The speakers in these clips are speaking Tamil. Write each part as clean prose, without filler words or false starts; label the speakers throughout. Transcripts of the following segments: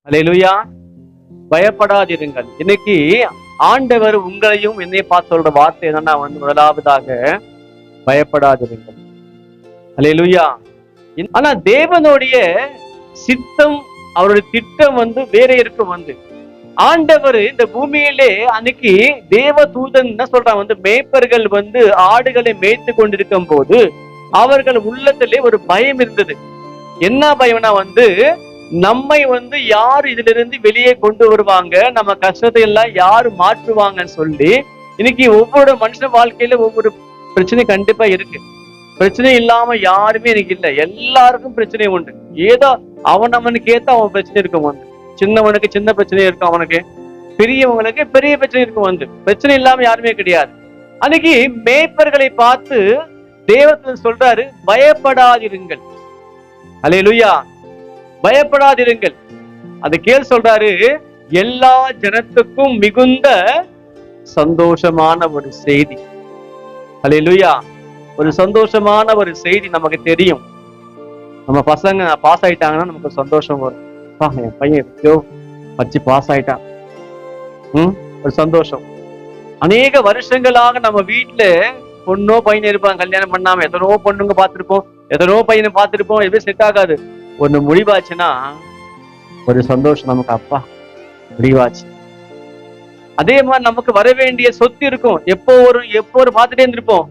Speaker 1: அல்லேலூயா. பயப்படாதிருங்கள். இன்னைக்கு ஆண்டவர் உங்களையும் என்னைய பார்த்து சொல்ற வார்த்தை என்னன்னா முதலாவதாக பயப்படாதிருங்கள். அல்லேலூயா. ஆனா தேவனுடைய சித்தம், அவருடைய திட்டம் வேற இருக்கும். ஆண்டவர் இந்த பூமியிலே அன்னைக்கு தேவ தூதன் என்ன சொல்றான், மேய்ப்பர்கள் ஆடுகளை மேய்த்து கொண்டிருக்கும் போது அவர்கள் உள்ளத்திலே ஒரு பயம் இருந்தது. என்ன பயம்னா நம்மை யாரு இதுல இருந்து வெளியே கொண்டு வருவாங்க, நம்ம கஷ்டத்தை எல்லாம் யாரு மாற்றுவாங்கன்னு சொல்லி. இன்னைக்கு ஒவ்வொரு மனுஷ வாழ்க்கையில ஒவ்வொரு பிரச்சனை கண்டிப்பா இருக்கு. பிரச்சனை இல்லாம யாருமே இன்னைக்கு இல்ல. எல்லாருக்கும் பிரச்சனை உண்டு. ஏதோ அவனுக்கு ஏத்த அவன் பிரச்சனை இருக்கும். சின்னவனுக்கு சின்ன பிரச்சனை இருக்கும், அவனுக்கு பெரியவங்களுக்கு பெரிய பிரச்சனை இருக்கும். பிரச்சனை இல்லாம யாருமே கிடையாது. அன்னைக்கு மேய்ப்பர்களை பார்த்து தேவதூதன் சொல்றாரு, பயப்படாதிருங்கள். அல்லேலூயா. பயப்படாதிருங்கள். அது கேள் சொல்றாரு, எல்லா ஜனத்துக்கும் மிகுந்த சந்தோஷமான ஒரு செய்தி. அல்லேலூயா. ஒரு சந்தோஷமான ஒரு செய்தி நமக்கு தெரியும். நம்ம பசங்க பாஸ் ஆயிட்டாங்கன்னா நமக்கு சந்தோஷம் வரும். என் பையன் எப்படியோ வச்சு பாஸ் ஆயிட்டான். ஒரு சந்தோஷம். அநேக வருஷங்களாக நம்ம வீட்டுல பொண்ணோ பையன் இருப்பாங்க, கல்யாணம் பண்ணாம எத்தனோ பொண்ணுங்க பார்த்திருப்போம், எத்தனோ பையனை பார்த்திருப்போம். எதுவும் செட் ஆகாது. ஒண்ணு முடிவாச்சுன்னா ஒரு சந்தோஷம் நமக்கு, அப்பா முடிவாச்சு. அதே மாதிரி நமக்கு வர வேண்டிய சொத்து இருக்கும், எப்போ ஒரு பார்த்துட்டே இருந்திருப்போம்.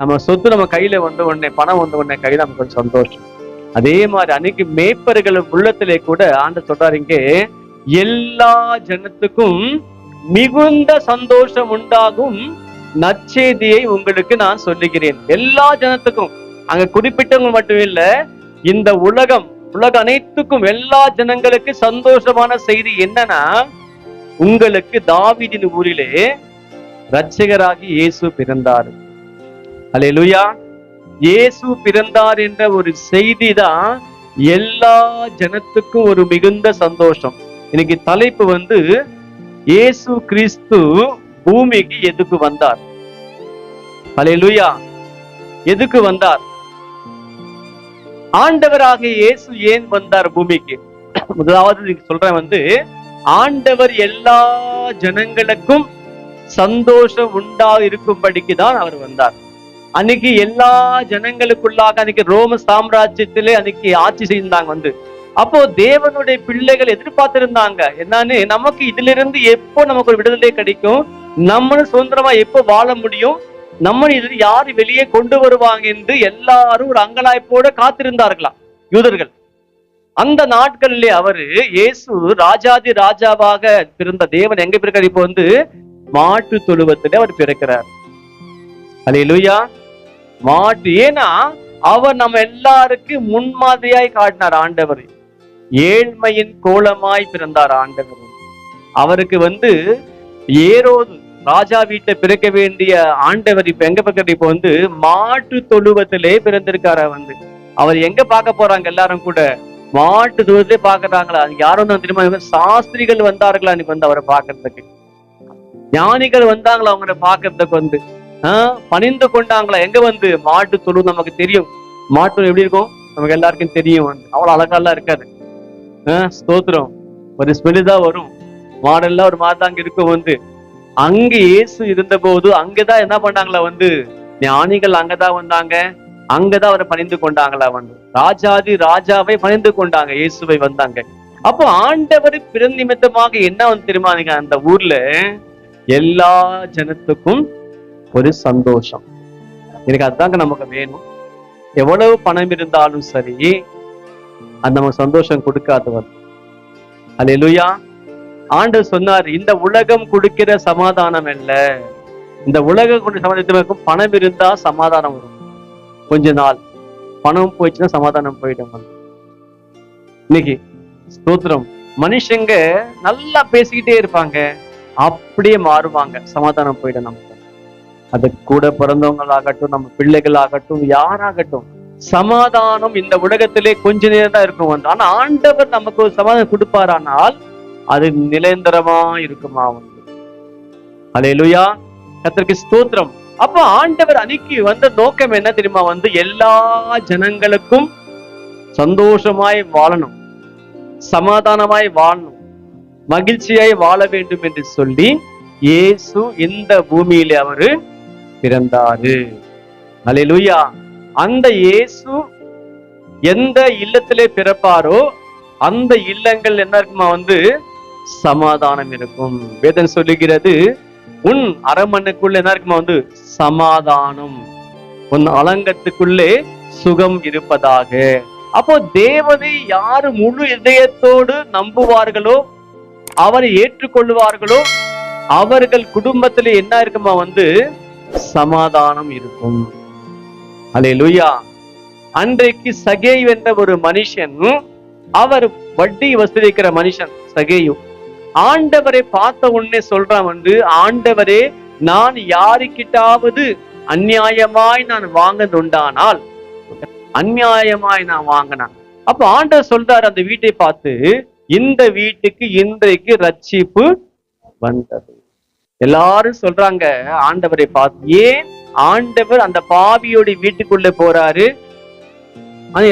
Speaker 1: நம்ம சொத்து நம்ம கையில உடனே, பணம் உடனே கையில நமக்கு ஒரு சந்தோஷம். அதே மாதிரி அன்னைக்கு மேய்ப்பர்கள் உள்ளத்திலே கூட ஆண்டவர் சொல்றாருங்க, எல்லா ஜனத்துக்கும் மிகுந்த சந்தோஷம் உண்டாகும் நற்செய்தியை உங்களுக்கு நான் சொல்லுகிறேன். எல்லா ஜனத்துக்கும், அங்க குறிப்பிட்டவங்க மட்டும் இல்ல, இந்த உலக அனைத்துக்கும், எல்லா ஜனங்களுக்கு சந்தோஷமான செய்தி என்னன்னா, உங்களுக்கு தாவீதின் ஊரிலே இரட்சகராகி இயேசு பிறந்தார். அல்லேலூயா. இயேசு பிறந்தார் என்ற ஒரு செய்தி தான் எல்லா ஜனத்துக்கும் ஒரு மிகுந்த சந்தோஷம். இன்னைக்கு தலைப்பு இயேசு கிறிஸ்து பூமிக்கு எதுக்கு வந்தார்? அல்லேலூயா. எதுக்கு வந்தார்? ஆண்டவராக இயேசு ஏன் வந்தார் பூமிக்கு? முதலாவது சொல்றேன், ஆண்டவர் எல்லா ஜனங்களுக்கும் சந்தோஷம் உண்டா இருக்கும்படிக்கு தான் அவர் வந்தார். அன்னைக்கு எல்லா ஜனங்களுக்குள்ளாக அன்னைக்கு ரோம சாம்ராஜ்யத்திலே அன்னைக்கு ஆட்சி செய்தாங்க. அப்போ தேவனுடைய பிள்ளைகள் எதிர்பார்த்திருந்தாங்க என்னன்னு, நமக்கு இதுல இருந்து எப்போ நமக்கு ஒரு விடுதலை கிடைக்கும், நம்மளும் சுதந்திரமா எப்போ வாழ முடியும், நம்ம இதுல யாரு வெளியே கொண்டு வருவாங்க என்று எல்லாரும் ஒரு அங்கலாய்ப்போட காத்திருந்தார்களாம் யூதர்கள். அந்த நாட்களிலே இயேசு ராஜாதி ராஜாவாக பிறந்த தேவன் எங்க பிறக்கிறார்? இப்போ மாட்டு தொழுவத்திலே அவர் பிறக்கிறார். அல்லேலூயா. மாட்டு, ஏன்னா அவர் நம்ம எல்லாருக்கும் முன்மாதிரியாய் காட்டினார். ஆண்டவர் ஏழ்மையின் கோலமாய் பிறந்தார். ஆண்டவர் அவருக்கு ஏரோது ராஜா வீட்டை பிறக்க வேண்டிய ஆண்டவர் இப்ப எங்க பிறக்க, இப்போ மாட்டு தொழுவத்திலே பிறந்திருக்காரு. அவர் எங்க பார்க்க போறாங்க? எல்லாரும் கூட மாட்டு தொழுவத்திலே பாக்குறாங்களா? யாரும் தான் தெரியுமா? சாஸ்திரிகள் வந்தார்களா அன்னைக்கு அவரை பாக்குறதுக்கு? ஞானிகள் வந்தாங்களா அவங்களை பாக்குறதுக்கு? பணிந்து கொண்டாங்களா? எங்க மாட்டு தொழு நமக்கு தெரியும். மாட்டு எப்படி இருக்கும் நமக்கு எல்லாருக்கும் தெரியும். அவ்வளவு அழகாலாம் இருக்காது. ஸ்தோத்திரம். ஒரு ஸ்மெல்லுதான் வரும். மாடெல்லாம் ஒரு மாதிரி அங்க இருக்கும். அங்க இயேசு இருந்த போது அங்கதான் என்ன பண்ணாங்களா? ஞானிகள் அங்கதான் வந்தாங்க, அங்கதான் அவரை பணிந்து கொண்டாங்களா? ராஜாதி ராஜாவை பணிந்து கொண்டாங்க, இயேசுவை வந்தாங்க. அப்போ ஆண்டவர் பிறந்த நிமித்தமாக என்ன தெரியுமா? நீங்க அந்த ஊர்ல எல்லா ஜனத்துக்கும் ஒரு சந்தோஷம். எனக்கு அதுதாங்க நமக்கு வேணும். எவ்வளவு பணம் இருந்தாலும் சரி, அது நமக்கு சந்தோஷம் கொடுக்காதவர். அல்லேலூயா. ஆண்டவர் சொன்னார், இந்த உலகம் கொடுக்கிற சமாதானம் அல்ல. இந்த உலகம் கொண்டு சமாதானத்துக்கும் பணம் இருந்தா சமாதானம் வரும். கொஞ்ச நாள் பணம் போயிடுச்சுன்னா சமாதானம் போயிடும். இன்னைக்கு ஸ்தோத்திரம், மனுஷங்க நல்லா பேசிக்கிட்டே இருப்பாங்க, அப்படியே மாறுவாங்க, சமாதானம் போயிடும் நமக்கு. அது கூட பிறந்தவங்களாகட்டும், நம்ம பிள்ளைகள் ஆகட்டும், யாராகட்டும், சமாதானம் இந்த உலகத்திலே கொஞ்ச நேரம் தான் இருக்கும். ஆனா ஆண்டவர் நமக்கு ஒரு சமாதானம் கொடுப்பாரானால் அது நிரந்தரமா இருக்குமா? அல்லேலூயா. கர்த்தருக்கு ஸ்தோத்திரம். அப்ப ஆண்டவர் அன்னைக்கு வந்த நோக்கம் என்ன தெரியுமா? எல்லா ஜனங்களுக்கும் சந்தோஷமாய் வாழணும், சமாதானமாய் வாழணும், மகிழ்ச்சியாய் வாழ வேண்டும் என்று சொல்லி இயேசு இந்த பூமியிலே அவரு பிறந்தாரு. அல்லேலூயா. அந்த இயேசு எந்த இல்லத்திலே பிறப்பாரோ அந்த இல்லங்கள் என்ன இருக்குமா சமாதானம் இருக்கும். வேதம் சொல்லுகிறது, உன் அரண்மனைக்குள்ள என்ன இருக்குமா சமாதானம், உன் அலங்கத்துக்குள்ளே சுகம் இருப்பதாக. அப்போ தேவனை யாரு முழு இதயத்தோடு நம்புவார்களோ, அவரை ஏற்றுக்கொள்வார்களோ, அவர்கள் குடும்பத்திலே என்ன இருக்குமா சமாதானம் இருக்கும். அல்லேலூயா. அன்றைக்கு சகேயு என்ற ஒரு மனுஷன், அவர் வட்டி வசூலிக்கிற மனுஷன் சகேயு, ஆண்டவரை பார்த்த உடனே சொல்றான், ஆண்டவரே, நான் யாருக்கிட்டாவது அநியாயமாய் நான் வாங்கினதுண்டானால், அநியாயமாய் நான் வாங்கினேன். அப்ப ஆண்டவர் சொல்றாரு அந்த வீட்டை பார்த்து, இந்த வீட்டுக்கு இன்றைக்கு ரட்சிப்பு வந்தது. எல்லாரும் சொல்றாங்க ஆண்டவரை பார்த்து, ஏன் ஆண்டவர் அந்த பாவியோட வீட்டுக்குள்ள போறாரு?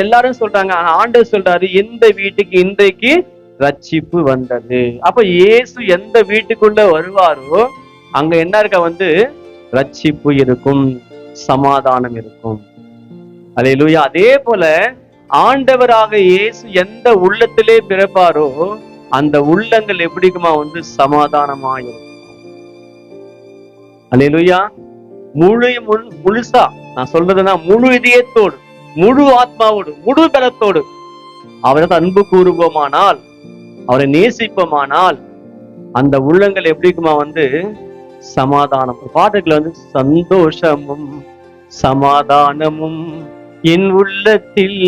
Speaker 1: எல்லாரும் சொல்றாங்க. ஆண்டவர் சொல்றாரு, இந்த வீட்டுக்கு இன்றைக்கு ரட்சிப்பு வந்தது. அப்ப இயேசு எந்த வீட்டுக்குள்ள வருவாரோ அங்க என்ன இருக்க ரட்சிப்பு இருக்கும், சமாதானம் இருக்கும். அல்லேலூயா. அதே போல ஆண்டவராக இயேசு எந்த உள்ளத்திலே பிறப்பாரோ அந்த உள்ளங்கள் எப்படிக்குமா சமாதானமாயிருக்கும். அல்லேலூயா. முழுசா நான் சொல்றதுன்னா முழு இதயத்தோடு, முழு ஆத்மாவோடு, முழு பலத்தோடு அவரை அன்பு கூறுவோமானால், அவரை நேசிப்போமானால் அந்த உள்ளங்கள் எப்படிக்குமா சமாதானம். பாட்டுகள் சந்தோஷமும் சமாதானமும் என் உள்ளத்தில்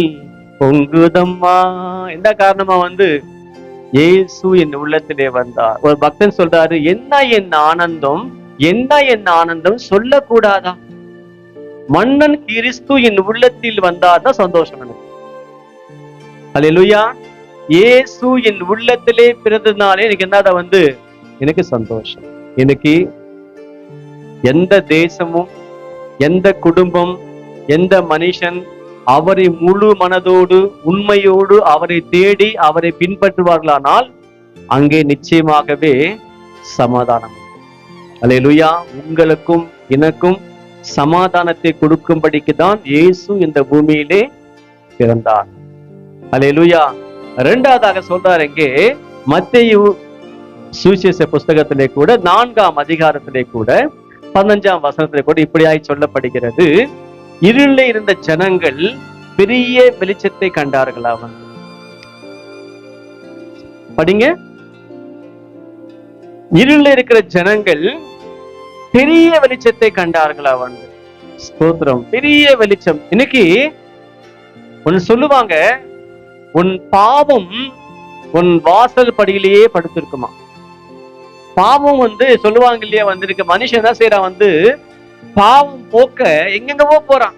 Speaker 1: பொங்குதம்மா. என்ன காரணமா இயேசு என் உள்ளத்திலே வந்தார். ஒரு பக்தன் சொல்றாரு, என்ன என் ஆனந்தம், என்ன என் ஆனந்தம் சொல்லக்கூடாதா? மன்னன் கிறிஸ்து என் உள்ளத்தில் வந்தாதான் சந்தோஷம் எனக்கு. அல்லேலூயா. இயேசு என் உள்ளத்திலே பிறந்ததுனாலே எனக்கு என்னடா எனக்கு சந்தோஷம். எனக்கு எந்த தேசமும், எந்த குடும்பம், எந்த மனுஷன் அவரை முழு மனதோடு உண்மையோடு அவரை தேடி அவரை பின்பற்றுவார்களானால் அங்கே நிச்சயமாகவே சமாதானம். அல்லேலூயா. உங்களுக்கும் எனக்கும் சமாதானத்தை கொடுக்கும்படிக்கு தான் இயேசு இந்த பூமியிலே பிறந்தார். அல்லேலூயா. இரண்டாவதாக சொல்றாரு இங்கே மத்தேயு சுவிசேஷ புஸ்தகத்திலே கூட 4ஆம் அதிகாரத்திலே கூட 15ஆம் வசனத்திலே கூட இப்படியாய் சொல்லப்படுகிறது, இருளிலே இருந்த ஜனங்கள் பெரிய வெளிச்சத்தை கண்டார்களா? படிங்க. இருளில் இருக்கிற ஜனங்கள் பெரிய வெளிச்சத்தை கண்டார்களா? ஸ்தோத்திரம். பெரிய வெளிச்சம். இன்னைக்கு ஒன்னு சொல்லுவாங்க, உன் பாவம் உன் வாசல் படியிலேயே படுத்திருக்குமா. பாவம் சொல்லுவாங்க இல்லையா, மனுஷன் தான் செய்யறான், பாவம் போக்க எங்கெங்கவோ போறான்.